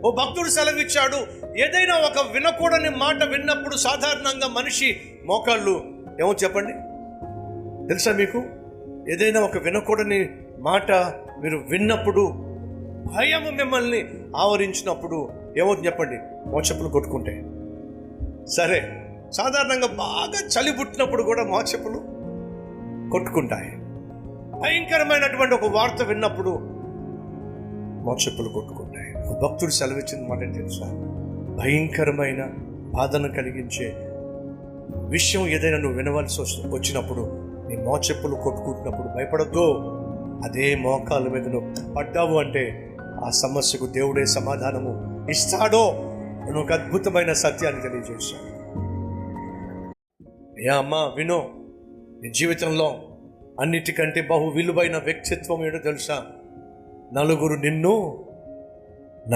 ఓ భక్తుడు సెలవిచ్చాడు, ఏదైనా ఒక వినకూడని మాట విన్నప్పుడు సాధారణంగా మనిషి మోకాళ్ళు ఏమో చెప్పండి, తెలుసా మీకు? ఏదైనా ఒక వినకూడని మాట మీరు విన్నప్పుడు, భయము మిమ్మల్ని ఆవరించినప్పుడు ఏమవుతుంది చెప్పండి? మోచెప్పులు కొట్టుకుంటాయి. సరే, సాధారణంగా బాగా చలి పుట్టినప్పుడు కూడా మోచెప్పులు కొట్టుకుంటాయి. భయంకరమైనటువంటి ఒక వార్త విన్నప్పుడు మోచెప్పులు కొట్టుకుంటాయి. భక్తుడు సెలవిచ్చిన మాట తెలుసా? భయంకరమైన బాధను కలిగించే విషయం ఏదైనా నువ్వు వినవలసి వచ్చినప్పుడు, నీ మోచెప్పులు కొట్టుకుంటున్నప్పుడు భయపడద్దు. అదే మోకాళ్ళ మీద నువ్వు పడ్డావు అంటే ఆ సమస్యకు దేవుడే సమాధానము ఇస్తాడో అని ఒక అద్భుతమైన సత్యాన్ని తెలియజేశాడు. అమ్మా వినో, నీ జీవితంలో అన్నిటికంటే బహు విలువైన వ్యక్తిత్వం ఏంటో తెలుసా? నలుగురు నిన్ను